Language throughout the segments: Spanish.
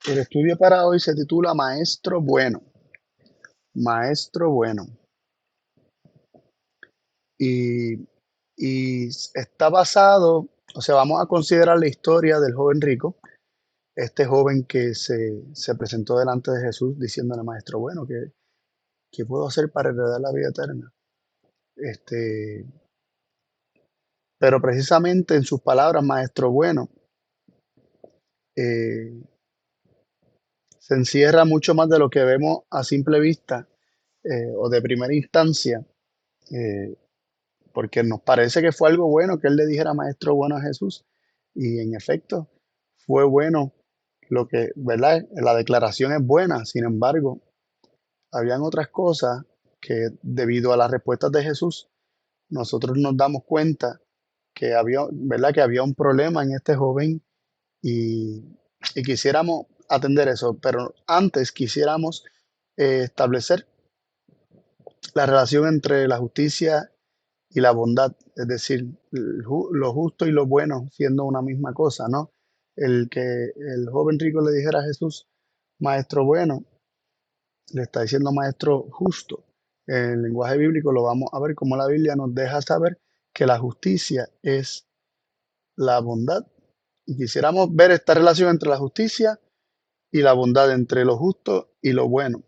El estudio para hoy se titula Maestro Bueno. Maestro Bueno. Y, y está basado, o sea, vamos a considerar la historia del joven rico, este joven que se presentó delante de Jesús diciéndole, Maestro Bueno, ¿qué puedo hacer para heredar la vida eterna? Este, pero precisamente en sus palabras, Maestro Bueno, eh, se encierra mucho más de lo que vemos a simple vista o de primera instancia. eh, Porque nos parece que fue algo bueno que él le dijera maestro bueno a Jesús. Y en efecto, fue bueno lo que, ¿verdad? La declaración es buena, sin embargo, habían otras cosas que debido a las respuestas de Jesús, nosotros nos damos cuenta que había, ¿verdad? Que había un problema en este joven y, y quisiéramos atender eso, pero antes quisiéramos establecer la relación entre la justicia y la bondad, es decir, lo justo y lo bueno siendo una misma cosa, ¿no? El que el joven rico le dijera a Jesús, maestro bueno, le está diciendo maestro justo. En el lenguaje bíblico lo vamos a ver como la Biblia nos deja saber que la justicia es la bondad. Y quisiéramos ver esta relación entre la justicia y la bondad, entre lo justo y lo bueno.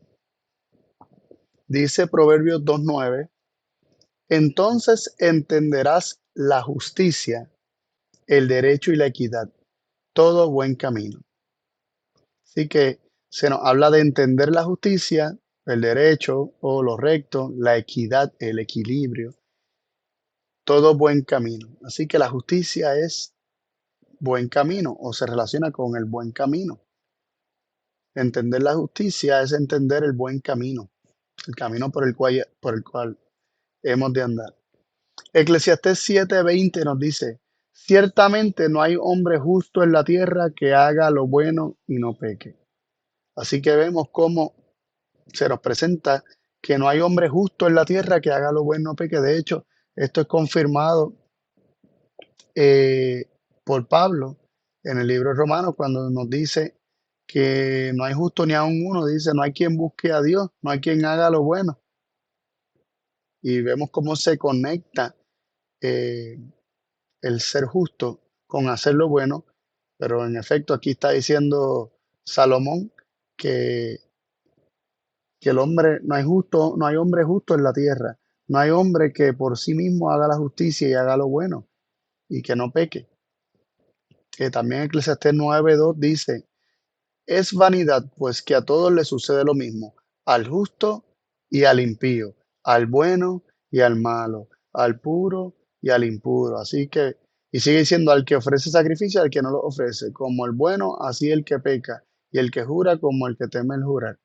Dice Proverbios 2:9, entonces entenderás la justicia, el derecho y la equidad, todo buen camino. Así que se nos habla de entender la justicia, el derecho o lo recto, la equidad, el equilibrio, todo buen camino. Así que la justicia es buen camino o se relaciona con el buen camino. Entender la justicia es entender el camino por el cual hemos de andar. Eclesiastés 7:20 nos dice, ciertamente no hay hombre justo en la tierra que haga lo bueno y no peque. Así que vemos cómo se nos presenta que no hay hombre justo en la tierra que haga lo bueno, peque. De hecho, esto es confirmado eh, por Pablo en el libro de Romanos cuando nos dice que no hay justo ni aun uno. Dice, no hay quien busque a Dios, no hay quien haga lo bueno. Y vemos cómo se conecta eh, el ser justo con hacer lo bueno. Pero en efecto, aquí está diciendo Salomón que el hombre, no hay justo, no hay hombre justo en la tierra, no hay hombre que por sí mismo haga la justicia y haga lo bueno y que no peque. Que también Eclesiastés 9:2 dice, es vanidad pues que a todos les sucede lo mismo, al justo y al impío, al bueno y al malo, al puro y al impuro. Así que, y sigue diciendo al que ofrece sacrificio, al que no lo ofrece, como el bueno, así el que peca, y el que jura como el que teme el jurar.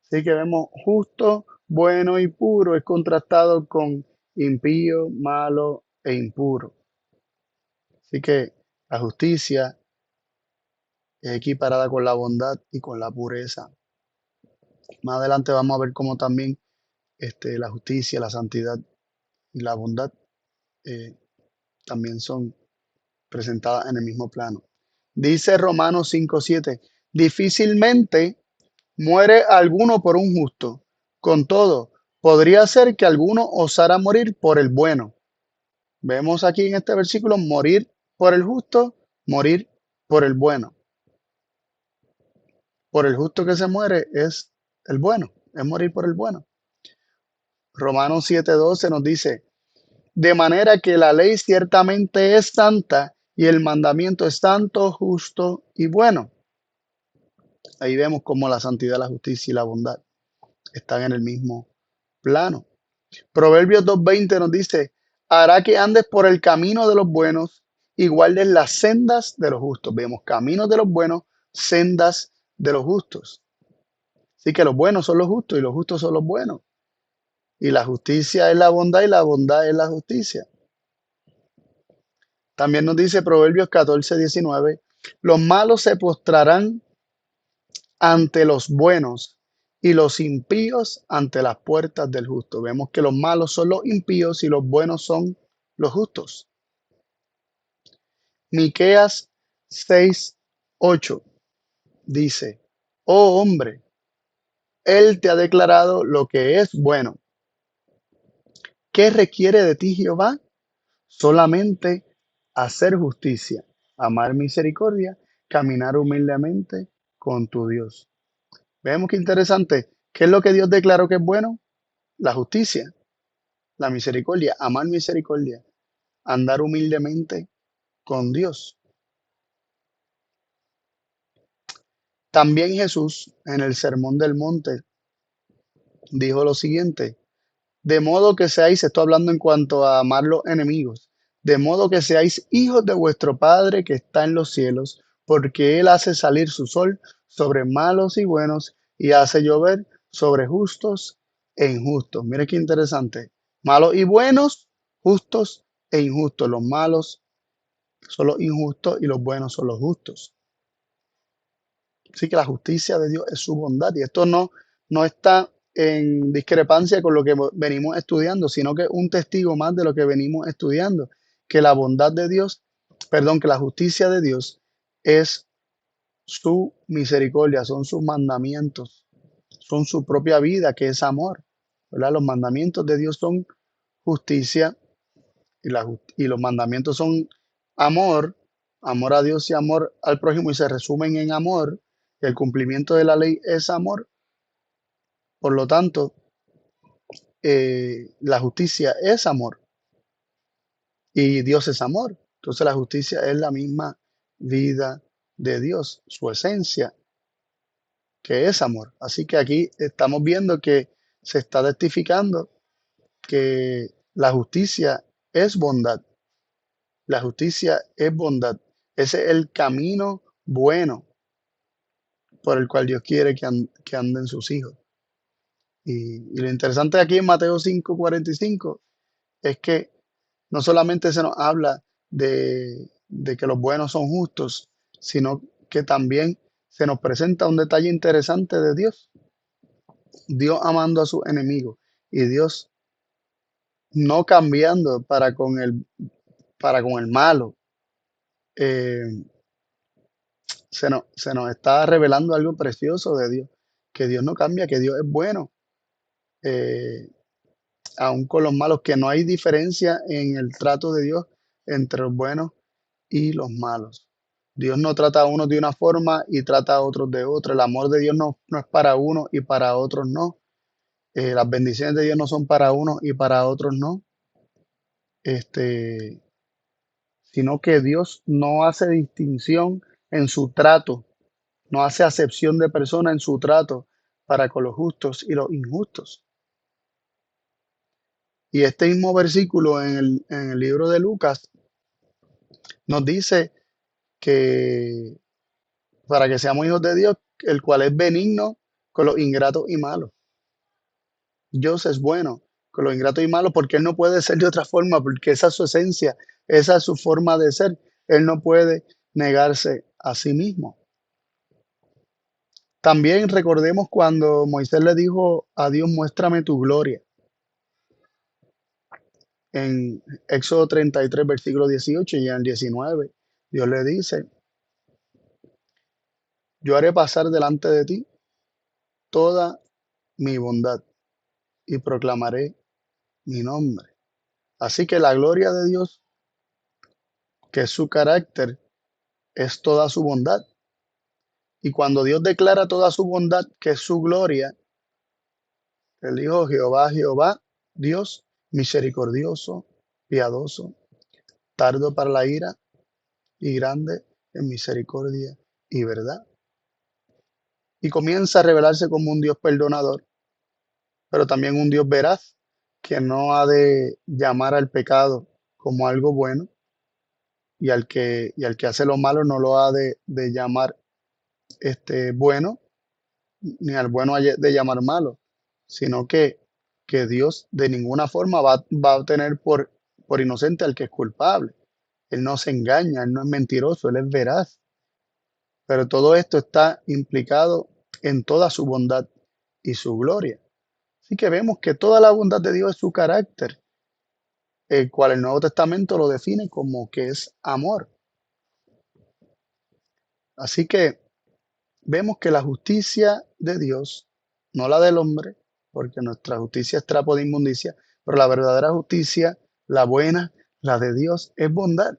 Así que vemos justo, bueno y puro es contrastado con impío, malo e impuro. Así que la justicia es equiparada con la bondad y con la pureza. Más adelante vamos a ver cómo también la justicia, la santidad y la bondad eh, también son presentadas en el mismo plano. Dice Romanos 5:7, difícilmente muere alguno por un justo. Con todo, podría ser que alguno osara morir por el bueno. Vemos aquí en este versículo morir por el justo, morir por el bueno. Por el justo que se muere es el bueno, es morir por el bueno. Romanos 7:12 nos dice, de manera que la ley ciertamente es santa y el mandamiento es santo, justo y bueno. Ahí vemos cómo la santidad, la justicia y la bondad están en el mismo plano. Proverbios 2:20 nos dice, hará que andes por el camino de los buenos y guardes las sendas de los justos. Vemos caminos de los buenos, sendas de los justos. Así que los buenos son los justos y los justos son los buenos. Y la justicia es la bondad y la bondad es la justicia. También nos dice Proverbios 14:19, los malos se postrarán ante los buenos y los impíos ante las puertas del justo. Vemos que los malos son los impíos y los buenos son los justos. Miqueas 6:8 dice, Oh hombre, Él te ha declarado lo que es bueno. ¿Qué requiere de ti Jehová? Solamente hacer justicia, amar misericordia, caminar humildemente con tu Dios. Vemos que interesante. ¿Qué es lo que Dios declaró que es bueno? La justicia, la misericordia, amar misericordia, andar humildemente con Dios. También Jesús en el Sermón del Monte dijo lo siguiente: de modo que seáis, estoy hablando en cuanto a amar los enemigos, de modo que seáis hijos de vuestro Padre que está en los cielos, porque Él hace salir su sol sobre malos y buenos y hace llover sobre justos e injustos. Mire qué interesante. Malos y buenos, justos e injustos. Los malos son los injustos y los buenos son los justos. Así que la justicia de Dios es su bondad y esto no está en discrepancia con lo que venimos estudiando, sino que es un testigo más de lo que venimos estudiando, que la bondad de Dios, perdón, que la justicia de Dios es su misericordia, son sus mandamientos, son su propia vida, que es amor, ¿verdad? Los mandamientos de Dios son justicia y los mandamientos son amor, amor a Dios y amor al prójimo y se resumen en amor. El cumplimiento de la ley es amor, por lo tanto, la justicia es amor y Dios es amor. Entonces la justicia es la misma vida de Dios, su esencia, que es amor. Así que aquí estamos viendo que se está testificando que la justicia es bondad. La justicia es bondad. Ese es el camino bueno por el cual Dios quiere que anden sus hijos. Y lo interesante aquí en Mateo 5:45 es que no solamente se nos habla de que los buenos son justos, sino que también se nos presenta un detalle interesante de Dios. Dios amando a sus enemigos y Dios no cambiando para con el malo. Eh, se nos está revelando algo precioso de Dios, que Dios no cambia, que Dios es bueno, eh, aun con los malos, que no hay diferencia en el trato de Dios entre los buenos y los malos. Dios no trata a unos de una forma y trata a otros de otra. El amor de Dios no es para unos y para otros no. Las bendiciones de Dios no son para unos y para otros no. Este, sino que Dios no hace distinción en su trato, no hace acepción de persona en su trato para con los justos y los injustos. Y este mismo versículo en el libro de Lucas nos dice que para que seamos hijos de Dios, el cual es benigno con los ingratos y malos. Dios es bueno con los ingratos y malos porque Él no puede ser de otra forma, porque esa es su esencia, esa es su forma de ser. Él no puede negarse a sí mismo. También recordemos cuando Moisés le dijo a Dios, muéstrame tu gloria. En Éxodo 33, versículo 18 y en el 19, Dios le dice, yo haré pasar delante de ti toda mi bondad y proclamaré mi nombre. Así que la gloria de Dios, que es su carácter, es toda su bondad. Y cuando Dios declara toda su bondad, que es su gloria, Él dijo, Jehová, Jehová, Dios misericordioso, piadoso, tardo para la ira y grande en misericordia y verdad. Y comienza a revelarse como un Dios perdonador, pero también un Dios veraz, que no ha de llamar al pecado como algo bueno, y al que hace lo malo no lo ha de llamar bueno, ni al bueno de llamar malo, sino que Dios de ninguna forma va a tener por inocente al que es culpable. Él no se engaña, Él no es mentiroso, Él es veraz. Pero todo esto está implicado en toda su bondad y su gloria. Así que vemos que toda la bondad de Dios es su carácter, el cual el Nuevo Testamento lo define como que es amor. Así que vemos que la justicia de Dios, no la del hombre, porque nuestra justicia es trapo de inmundicia, pero la verdadera justicia, la buena, la de Dios, es bondad,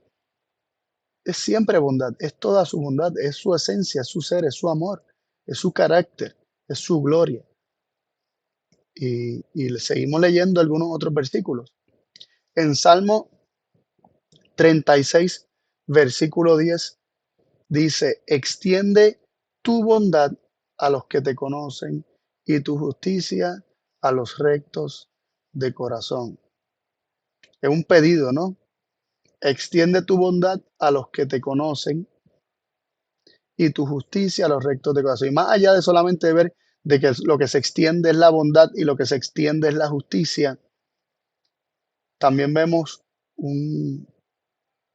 es siempre bondad, es toda su bondad, es su esencia, es su ser, es su amor, es su carácter, es su gloria. Y seguimos leyendo algunos otros versículos. En Salmo 36, versículo 10, dice, extiende tu bondad a los que te conocen y tu justicia a los rectos de corazón. Es un pedido, ¿no? Extiende tu bondad a los que te conocen y tu justicia a los rectos de corazón. Y más allá de solamente ver de que lo que se extiende es la bondad y lo que se extiende es la justicia, también vemos un-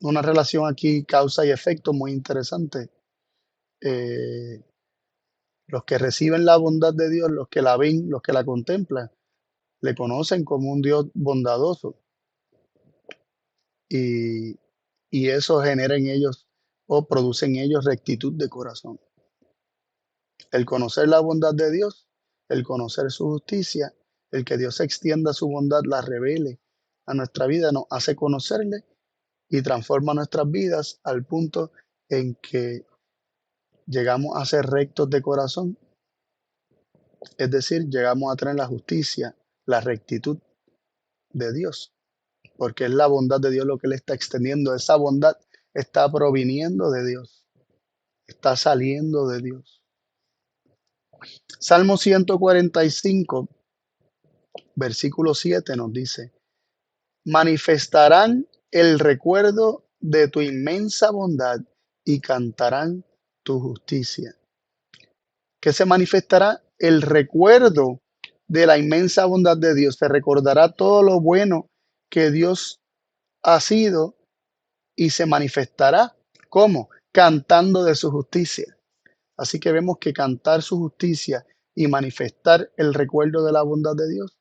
una relación aquí, causa y efecto, muy interesante. Eh, los que reciben la bondad de Dios, los que la ven, los que la contemplan, le conocen como un Dios bondadoso y, y eso genera en ellos o produce en ellos rectitud de corazón. El conocer la bondad de Dios, el conocer su justicia, el que Dios extienda su bondad, la revele a nuestra vida, nos hace conocerle y transforma nuestras vidas al punto en que llegamos a ser rectos de corazón, es decir, llegamos a tener la justicia, la rectitud de Dios, porque es la bondad de Dios lo que le está extendiendo. Esa bondad está proviniendo de Dios, está saliendo de Dios. Salmo 145, versículo 7 nos dice, manifestarán el recuerdo de tu inmensa bondad y cantarán tu justicia. ¿Qué se manifestará? El recuerdo de la inmensa bondad de Dios. Se recordará todo lo bueno que Dios ha sido y se manifestará. ¿Cómo? Cantando de su justicia. Así que vemos que cantar su justicia y manifestar el recuerdo de la bondad de Dios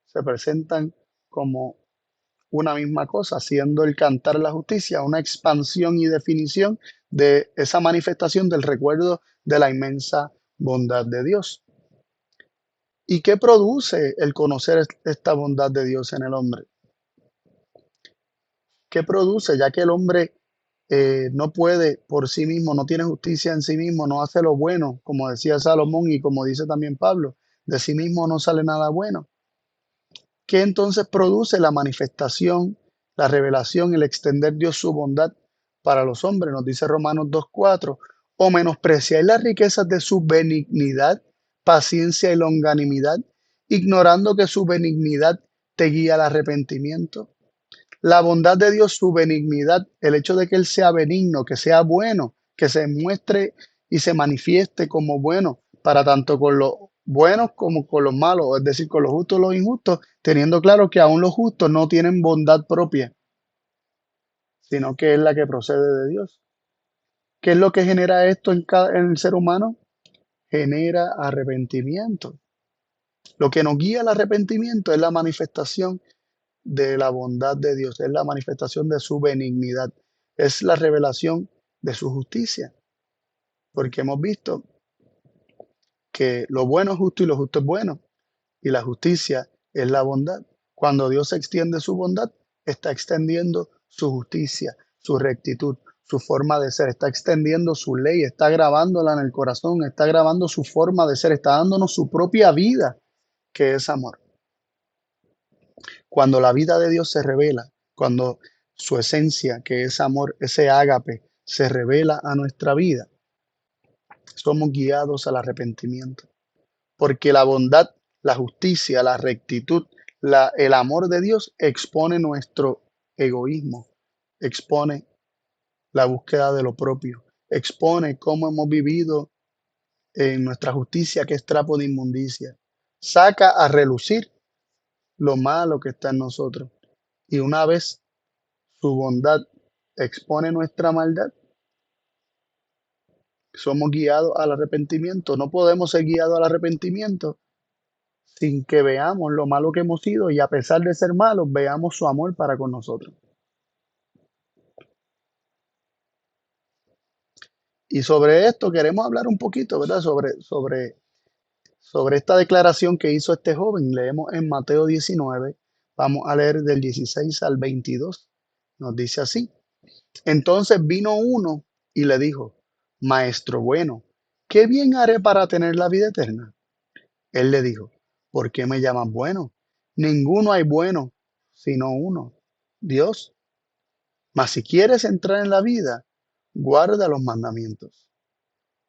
se presentan como una misma cosa, siendo el cantar la justicia una expansión y definición de esa manifestación del recuerdo de la inmensa bondad de Dios. ¿Y qué produce el conocer esta bondad de Dios en el hombre? ¿Qué produce? Ya que el hombre no puede por sí mismo, no tiene justicia en sí mismo, no hace lo bueno, como decía Salomón y como dice también Pablo, de sí mismo no sale nada bueno. ¿Qué entonces produce la manifestación, la revelación, el extender Dios su bondad para los hombres? Nos dice Romanos 2:4, o menospreciáis las riquezas de su benignidad, paciencia y longanimidad, ignorando que su benignidad te guía al arrepentimiento. La bondad de Dios, su benignidad, el hecho de que Él sea benigno, que sea bueno, que se muestre y se manifieste como bueno para tanto con los buenos como con los malos, es decir, con los justos y los injustos, teniendo claro que aún los justos no tienen bondad propia, sino que es la que procede de Dios. ¿Qué es lo que genera esto en el ser humano? Genera arrepentimiento. Lo que nos guía al arrepentimiento es la manifestación de la bondad de Dios, es la manifestación de su benignidad, es la revelación de su justicia, porque hemos visto que lo bueno es justo y lo justo es bueno, y la justicia es la bondad. Cuando Dios extiende su bondad, está extendiendo su justicia, su rectitud, su forma de ser, está extendiendo su ley, está grabándola en el corazón, está grabando su forma de ser, está dándonos su propia vida, que es amor. Cuando la vida de Dios se revela, cuando su esencia, que es amor, ese ágape, se revela a nuestra vida, somos guiados al arrepentimiento. Porque la bondad, la justicia, la rectitud, el amor de Dios expone nuestro egoísmo, expone la búsqueda de lo propio, expone cómo hemos vivido en nuestra justicia, que es trapo de inmundicia. Saca a relucir lo malo que está en nosotros. Y una vez su bondad expone nuestra maldad, somos guiados al arrepentimiento. No podemos ser guiados al arrepentimiento sin que veamos lo malo que hemos sido y a pesar de ser malos, veamos su amor para con nosotros. Y sobre esto queremos hablar un poquito, ¿verdad? Sobre esta declaración que hizo este joven. Leemos en Mateo 19, vamos a leer del 16 al 22. Nos dice así. Entonces vino uno y le dijo, Maestro bueno, ¿qué bien haré para tener la vida eterna? Él le dijo, ¿por qué me llamas bueno? Ninguno hay bueno, sino uno, Dios. Mas si quieres entrar en la vida, guarda los mandamientos.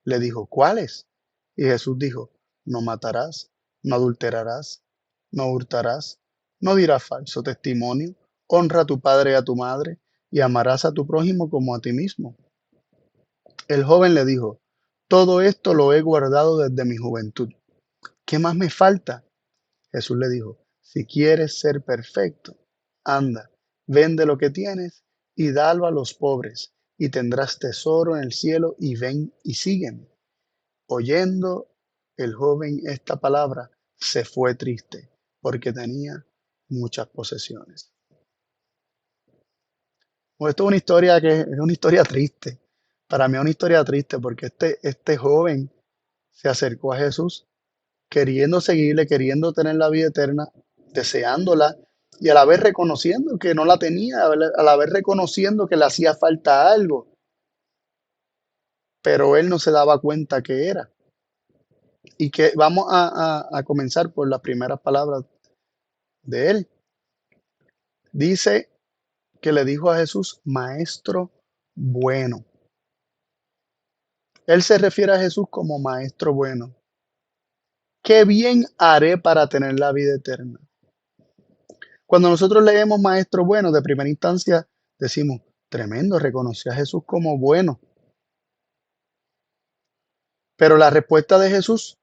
Le dijo, ¿cuáles? Y Jesús dijo, no matarás, no adulterarás, no hurtarás, no dirás falso testimonio, honra a tu padre y a tu madre, y amarás a tu prójimo como a ti mismo. El joven le dijo, todo esto lo he guardado desde mi juventud. ¿Qué más me falta? Jesús le dijo, si quieres ser perfecto, anda, vende lo que tienes y dalo a los pobres, y tendrás tesoro en el cielo, y ven y sígueme. Oyendo el joven esta palabra, se fue triste, porque tenía muchas posesiones. Pues esto es una historia que es una historia triste. Para mí es una historia triste porque este joven se acercó a Jesús queriendo seguirle, queriendo tener la vida eterna, deseándola y a la vez reconociendo que no la tenía, a la vez reconociendo que le hacía falta algo, pero él no se daba cuenta que era. Y que vamos a comenzar por las primeras palabras de él. Dice que le dijo a Jesús, Maestro bueno. Él se refiere a Jesús como Maestro bueno. ¿Qué bien haré para tener la vida eterna? Cuando nosotros leemos Maestro bueno, de primera instancia decimos, tremendo, reconoció a Jesús como bueno. Pero la respuesta de Jesús,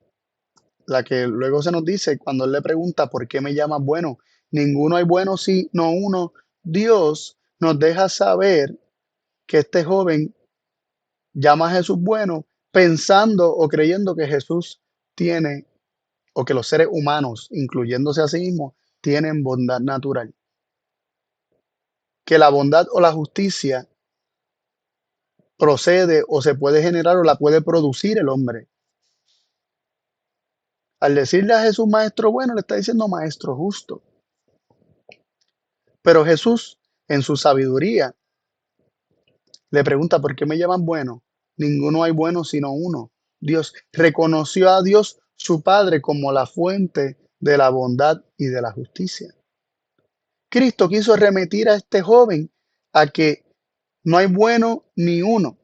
la que luego se nos dice cuando él le pregunta, ¿por qué me llamas bueno? Ninguno hay bueno sino uno. Dios nos deja saber que este joven llama a Jesús bueno pensando o creyendo que Jesús tiene, o que los seres humanos, incluyéndose a sí mismos, tienen bondad natural. Que la bondad o la justicia procede o se puede generar o la puede producir el hombre. Al decirle a Jesús maestro bueno, le está diciendo maestro justo. Pero Jesús, en su sabiduría, le pregunta, ¿por qué me llaman bueno? Ninguno hay bueno sino uno. Dios reconoció a Dios su Padre como la fuente de la bondad y de la justicia. Cristo quiso remitir a este joven a que no hay bueno ni uno,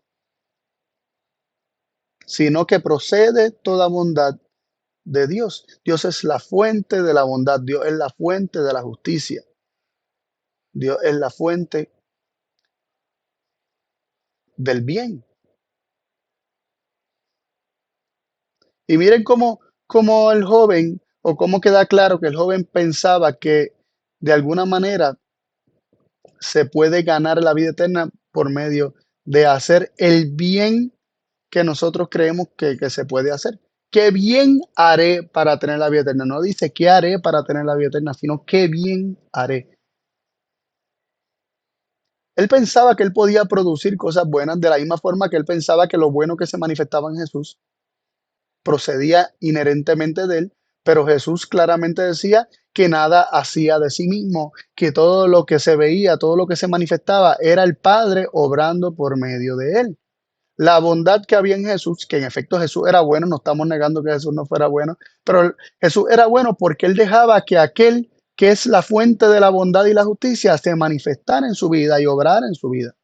sino que procede toda bondad de Dios. Dios es la fuente de la bondad, Dios es la fuente de la justicia, Dios es la fuente del bien. Y miren cómo el joven, o cómo queda claro que el joven pensaba que de alguna manera se puede ganar la vida eterna por medio de hacer el bien que nosotros creemos que se puede hacer. ¿Qué bien haré para tener la vida eterna? No dice qué haré para tener la vida eterna, sino qué bien haré. Él pensaba que él podía producir cosas buenas de la misma forma que él pensaba que lo bueno que se manifestaba en Jesús procedía inherentemente de él, pero Jesús claramente decía que nada hacía de sí mismo, que todo lo que se veía, todo lo que se manifestaba era el Padre obrando por medio de él. La bondad que había en Jesús, que en efecto Jesús era bueno, no estamos negando que Jesús no fuera bueno, pero Jesús era bueno porque él dejaba que aquel que es la fuente de la bondad y la justicia se manifestara en su vida y obrara en su vida.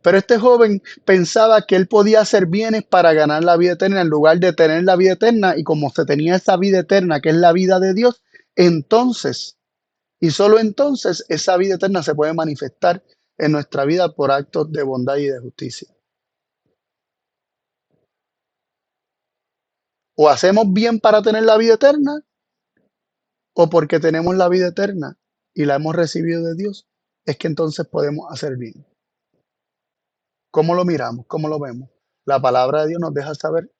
Pero este joven pensaba que él podía hacer bienes para ganar la vida eterna en lugar de tener la vida eterna. Y como se tenía esa vida eterna, que es la vida de Dios, entonces, y solo entonces, esa vida eterna se puede manifestar en nuestra vida por actos de bondad y de justicia. O hacemos bien para tener la vida eterna, o porque tenemos la vida eterna y la hemos recibido de Dios, es que entonces podemos hacer bien. ¿Cómo lo miramos? ¿Cómo lo vemos? La palabra de Dios nos deja saber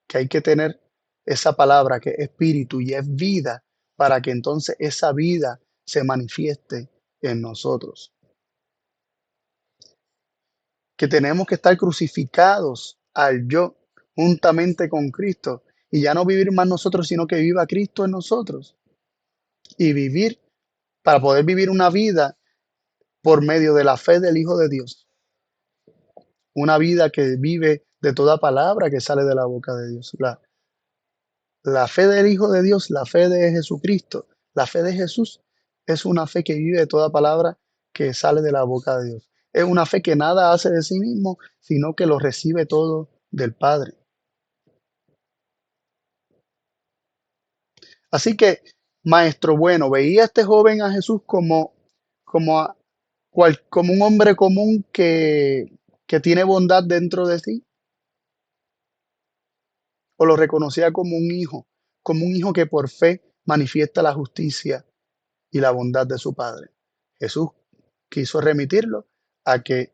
que hay que tener esa palabra que es espíritu y es vida para que entonces esa vida se manifieste en nosotros. que tenemos que estar crucificados al yo juntamente con Cristo y ya no vivir más nosotros, sino que viva Cristo en nosotros y vivir para poder vivir una vida por medio de la fe del Hijo de Dios, una vida que vive de toda palabra que sale de la boca de Dios. La fe del Hijo de Dios, la fe de Jesucristo, la fe de Jesús es una fe que vive de toda palabra que sale de la boca de Dios. Es una fe que nada hace de sí mismo, sino que lo recibe todo del Padre. Así que, maestro bueno, veía a este joven a Jesús como, como un hombre común que tiene bondad dentro de sí, o lo reconocía como un hijo que por fe manifiesta la justicia y la bondad de su Padre. Jesús quiso remitirlo a que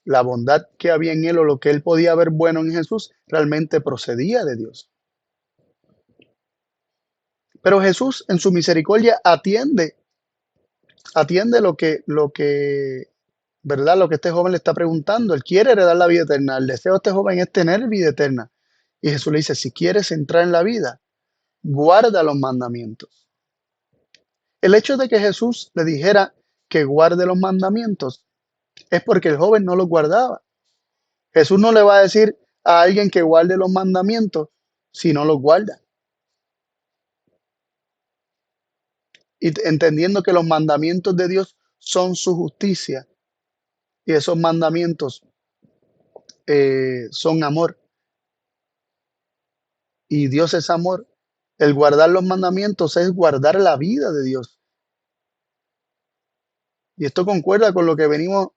la bondad que había en él o lo que él podía ver bueno en Jesús realmente procedía de Dios. Pero Jesús en su misericordia atiende ¿verdad? Lo que este joven le está preguntando. Él quiere heredar la vida eterna. El deseo de este joven es tener vida eterna. Y Jesús le dice, si quieres entrar en la vida, guarda los mandamientos. El hecho de que Jesús le dijera que guarde los mandamientos es porque el joven no los guardaba. Jesús no le va a decir a alguien que guarde los mandamientos si no los guarda. Y entendiendo que los mandamientos de Dios son su justicia y esos mandamientos son amor y Dios es amor, el guardar los mandamientos es guardar la vida de Dios. Y esto concuerda con lo que venimos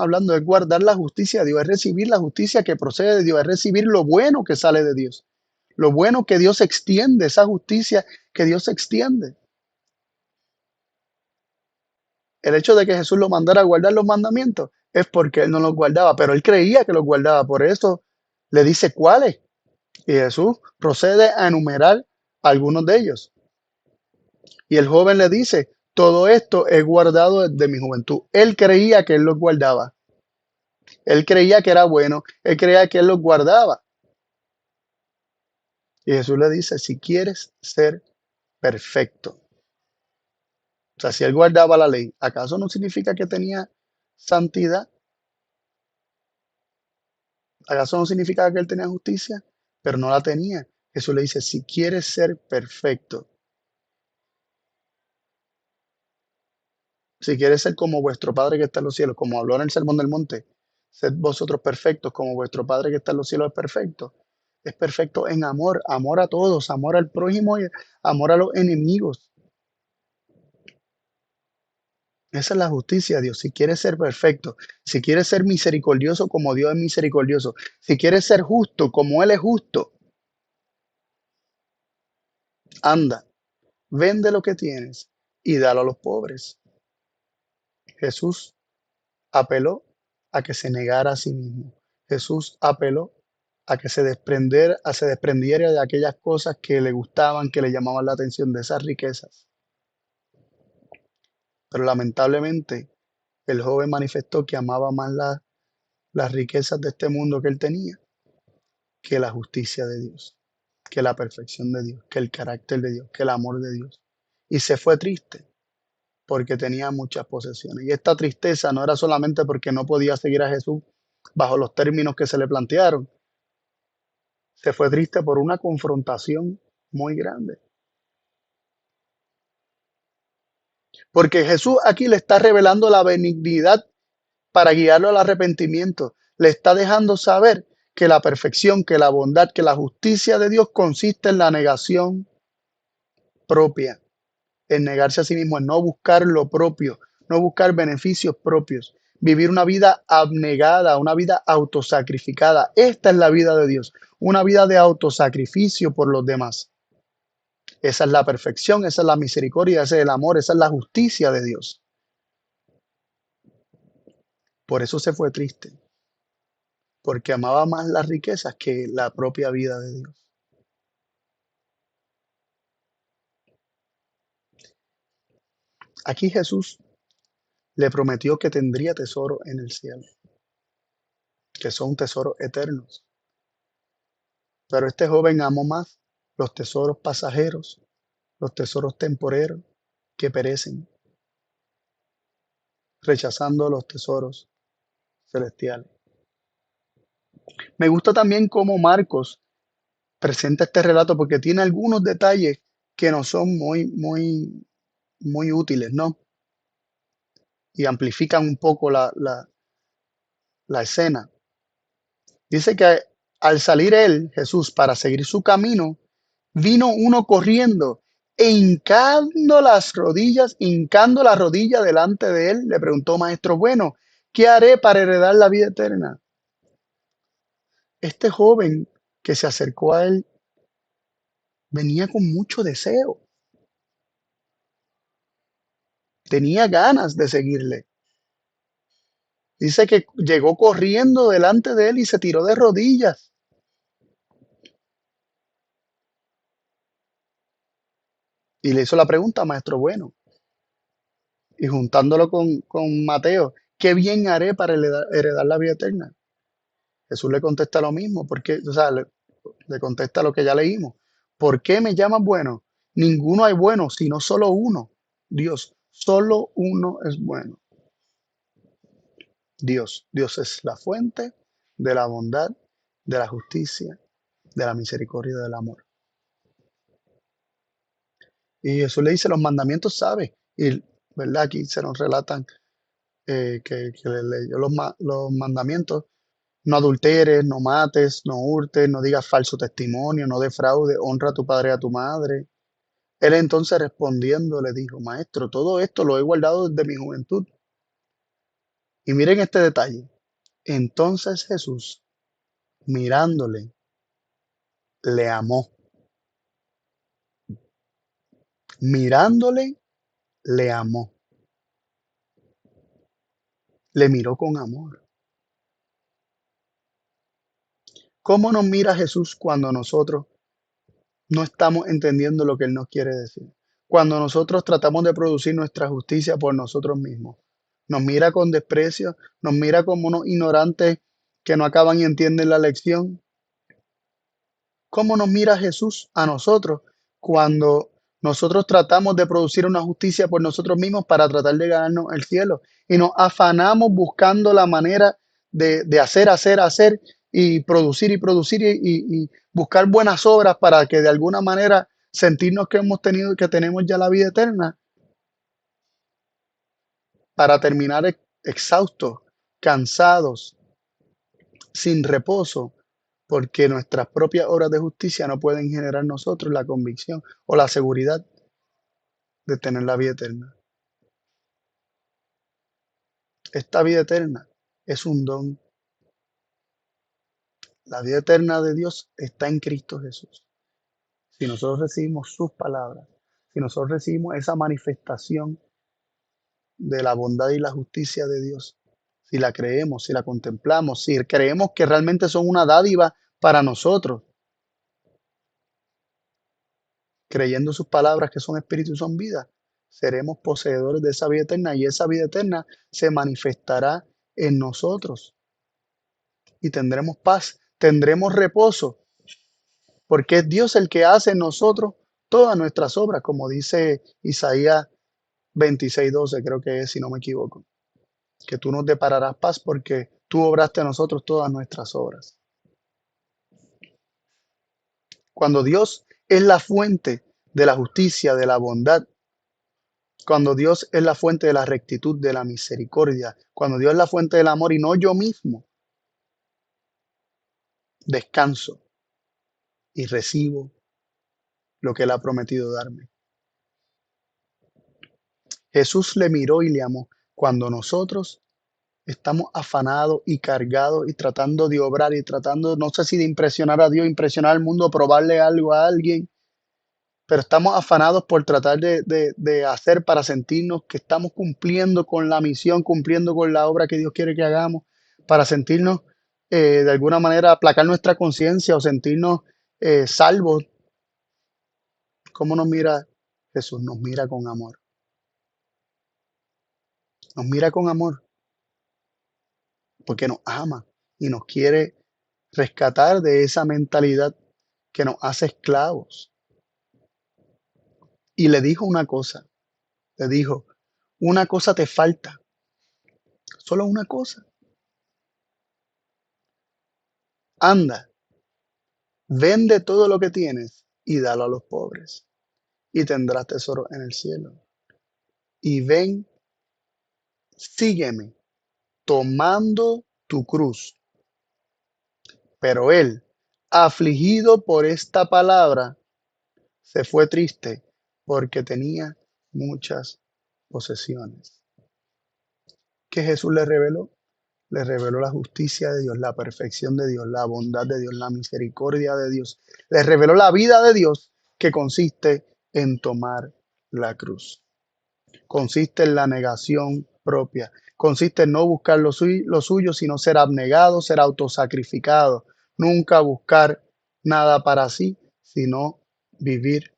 hablando, es guardar la justicia de Dios, es recibir la justicia que procede de Dios, es recibir lo bueno que sale de Dios, lo bueno que Dios extiende, esa justicia que Dios extiende. El hecho de que Jesús lo mandara a guardar los mandamientos es porque él no los guardaba, pero él creía que los guardaba, por eso le dice cuáles. Y Jesús procede a enumerar algunos de ellos. Y el joven le dice, todo esto he guardado desde mi juventud. Él creía que él los guardaba. Él creía que era bueno. Él creía que él los guardaba. Y Jesús le dice, si quieres ser perfecto. O sea, si él guardaba la ley, ¿acaso no significa que tenía santidad? ¿Acaso no significa que él tenía justicia? Pero no la tenía. Jesús le dice, si quieres ser perfecto, si quieres ser como vuestro Padre que está en los cielos, como habló en el Sermón del Monte, sed vosotros perfectos como vuestro Padre que está en los cielos es perfecto. Es perfecto en amor, amor a todos, amor al prójimo y amor a los enemigos. Esa es la justicia de Dios. Si quieres ser perfecto, si quieres ser misericordioso como Dios es misericordioso, si quieres ser justo como Él es justo, anda, vende lo que tienes y dalo a los pobres. Jesús apeló a que se negara a sí mismo. Jesús apeló a se desprendiera de aquellas cosas que le gustaban, que le llamaban la atención, de esas riquezas. Pero lamentablemente el joven manifestó que amaba más las riquezas de este mundo que él tenía que la justicia de Dios, que la perfección de Dios, que el carácter de Dios, que el amor de Dios. Y se fue triste porque tenía muchas posesiones. Y esta tristeza no era solamente porque no podía seguir a Jesús bajo los términos que se le plantearon. Se fue triste por una confrontación muy grande. Porque Jesús aquí le está revelando la benignidad para guiarlo al arrepentimiento. Le está dejando saber que la perfección, que la bondad, que la justicia de Dios consiste en la negación propia, en negarse a sí mismo, en no buscar lo propio, no buscar beneficios propios, vivir una vida abnegada, una vida autosacrificada. Esta es la vida de Dios, una vida de autosacrificio por los demás. Esa es la perfección, esa es la misericordia, ese es el amor, esa es la justicia de Dios. Por eso se fue triste, porque amaba más las riquezas que la propia vida de Dios. Aquí Jesús le prometió que tendría tesoro en el cielo. que son tesoros eternos. Pero este joven amó más los tesoros pasajeros, los tesoros temporeros que perecen, rechazando los tesoros celestiales. Me gusta también cómo Marcos presenta este relato porque tiene algunos detalles que nos son muy útiles, ¿no? Y amplifican un poco la escena. Dice que al salir él, Jesús, para seguir su camino, vino uno corriendo e hincando la rodilla delante de él, le preguntó, Maestro bueno, ¿qué haré para heredar la vida eterna? Este joven que se acercó a él venía con mucho deseo, tenía ganas de seguirle. Dice que llegó corriendo delante de él y se tiró de rodillas y le hizo la pregunta, Maestro bueno, y juntándolo con Mateo, ¿qué bien haré para heredar la vida eterna? Jesús le contesta lo mismo, porque, o sea, le contesta lo que ya leímos. ¿Por qué me llaman bueno? Ninguno hay bueno, sino solo uno. Dios, solo uno es bueno. Dios. Dios es la fuente de la bondad, de la justicia, de la misericordia y del amor. Y Jesús le dice, los mandamientos sabe. Y, ¿verdad? Aquí se nos relatan que le leyó los mandamientos. No adulteres, no mates, no hurtes, no digas falso testimonio, no defraudes, honra a tu padre y a tu madre. Él entonces respondiendo le dijo, Maestro, todo esto lo he guardado desde mi juventud. Y miren este detalle. Entonces Jesús, mirándole, le amó. Mirándole, le amó. Le miró con amor. ¿Cómo nos mira Jesús cuando nosotros no estamos entendiendo lo que Él nos quiere decir? Cuando nosotros tratamos de producir nuestra justicia por nosotros mismos. Nos mira con desprecio, nos mira como unos ignorantes que no acaban y entienden la lección. ¿Cómo nos mira Jesús a nosotros cuando nosotros tratamos de producir una justicia por nosotros mismos para tratar de ganarnos el cielo? Y nos afanamos buscando la manera de hacer y producir y buscar buenas obras para que de alguna manera sentirnos que hemos tenido, que tenemos ya la vida eterna, para terminar exhaustos, cansados, sin reposo, porque nuestras propias obras de justicia no pueden generar en nosotros la convicción o la seguridad de tener la vida eterna. Esta vida eterna es un don. La vida eterna de Dios está en Cristo Jesús. Si nosotros recibimos sus palabras, si nosotros recibimos esa manifestación de la bondad y la justicia de Dios, si la creemos, si la contemplamos, si creemos que realmente son una dádiva para nosotros, creyendo sus palabras que son espíritu y son vida, seremos poseedores de esa vida eterna y esa vida eterna se manifestará en nosotros y tendremos paz, tendremos reposo, porque es Dios el que hace en nosotros todas nuestras obras, como dice Isaías 26:12, creo que es, si no me equivoco, que tú nos depararás paz porque tú obraste a nosotros todas nuestras obras. Cuando Dios es la fuente de la justicia, de la bondad, cuando Dios es la fuente de la rectitud, de la misericordia, cuando Dios es la fuente del amor y no yo mismo, descanso y recibo lo que Él ha prometido darme. Jesús le miró y le amó. Cuando nosotros estamos afanados y cargados y tratando de obrar y tratando, no sé si de impresionar a Dios, impresionar al mundo, probarle algo a alguien, pero estamos afanados por tratar de hacer para sentirnos que estamos cumpliendo con la misión, cumpliendo con la obra que Dios quiere que hagamos, para sentirnos de alguna manera aplacar nuestra conciencia o sentirnos salvos. ¿Cómo nos mira Jesús? Nos mira con amor. Nos mira con amor porque nos ama. y nos quiere rescatar de esa mentalidad que nos hace esclavos. Y le dijo una cosa, le dijo, una cosa te falta, solo una cosa. Anda, vende todo lo que tienes y dalo a los pobres, y tendrás tesoro en el cielo. Y ven, sígueme, tomando tu cruz. Pero él, afligido por esta palabra, se fue triste porque tenía muchas posesiones. ¿Qué Jesús le reveló? Le reveló la justicia de Dios, la perfección de Dios, la bondad de Dios, la misericordia de Dios. Le reveló la vida de Dios que consiste en tomar la cruz. Consiste en la negación propia. Consiste en no buscar lo suyo, sino ser abnegado, ser autosacrificado. Nunca buscar nada para sí, sino vivir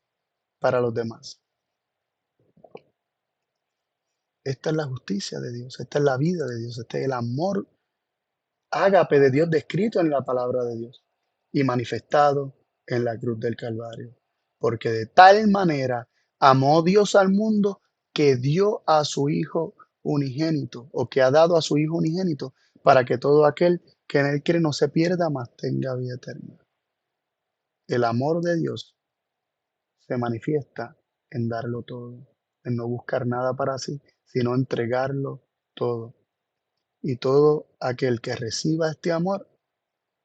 para los demás. Esta es la justicia de Dios, esta es la vida de Dios, este es el amor ágape de Dios descrito en la palabra de Dios y manifestado en la cruz del Calvario. Porque de tal manera amó Dios al mundo que dio a su Hijo unigénito, o que ha dado a su Hijo unigénito, para que todo aquel que en él cree no se pierda, mas tenga vida eterna. El amor de Dios se manifiesta en darlo todo, en no buscar nada para sí, sino entregarlo todo. Y todo aquel que reciba este amor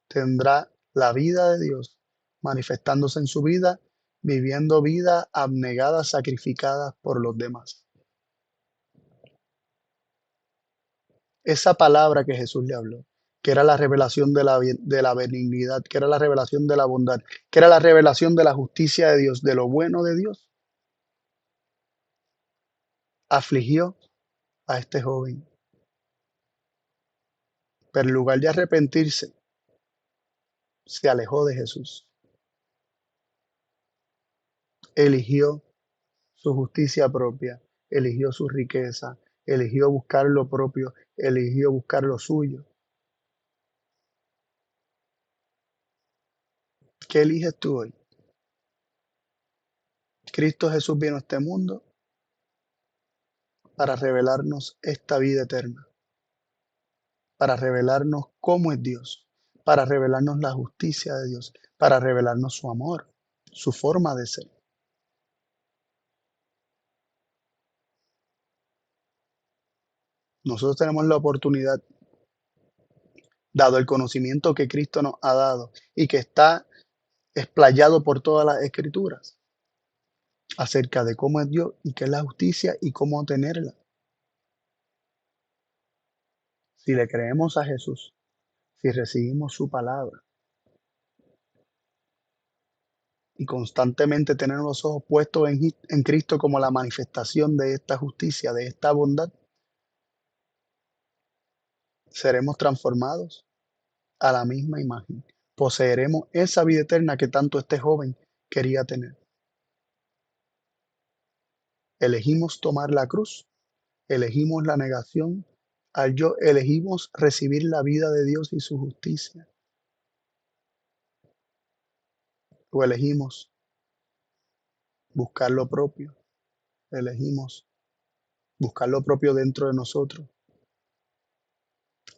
tendrá la vida de Dios manifestándose en su vida, viviendo vida abnegada, sacrificada por los demás. Esa palabra que Jesús le habló, que era la revelación de la benignidad, que era la revelación de la bondad, que era la revelación de la justicia de Dios, de lo bueno de Dios, afligió a este joven. Pero en lugar de arrepentirse, se alejó de Jesús. Eligió su justicia propia, eligió su riqueza, eligió buscar lo propio, eligió buscar lo suyo. ¿Qué eliges tú hoy? Cristo Jesús vino a este mundo para revelarnos esta vida eterna, para revelarnos cómo es Dios, para revelarnos la justicia de Dios, para revelarnos su amor, su forma de ser. Nosotros tenemos la oportunidad, dado el conocimiento que Cristo nos ha dado y que está explayado por todas las escrituras, acerca de cómo es Dios y qué es la justicia y cómo tenerla. Si le creemos a Jesús, si recibimos su palabra y constantemente tener los ojos puestos en Cristo como la manifestación de esta justicia, de esta bondad, seremos transformados a la misma imagen. Poseeremos esa vida eterna que tanto este joven quería tener. Elegimos tomar la cruz, elegimos la negación al yo, elegimos recibir la vida de Dios y su justicia, o elegimos buscar lo propio, elegimos buscar lo propio dentro de nosotros,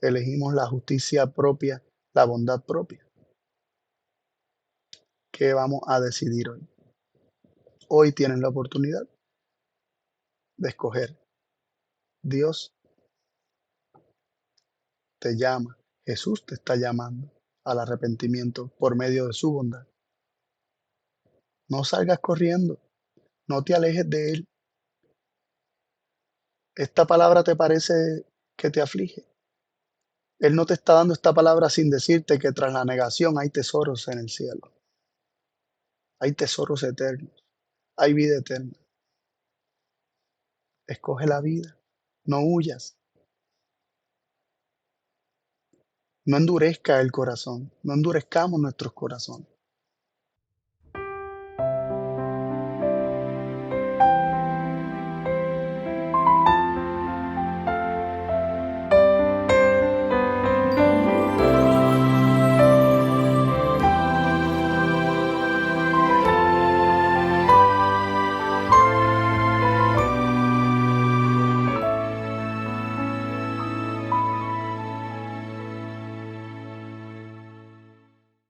elegimos la justicia propia, la bondad propia. ¿Qué vamos a decidir hoy? Hoy tienes la oportunidad de escoger. Dios te llama, Jesús te está llamando al arrepentimiento por medio de su bondad. No salgas corriendo, no te alejes de Él. Esta palabra te parece que te aflige. Él no te está dando esta palabra sin decirte que tras la negación hay tesoros en el cielo, hay tesoros eternos, hay vida eterna. Escoge la vida, no huyas, no endurezca el corazón, no endurezcamos nuestros corazones.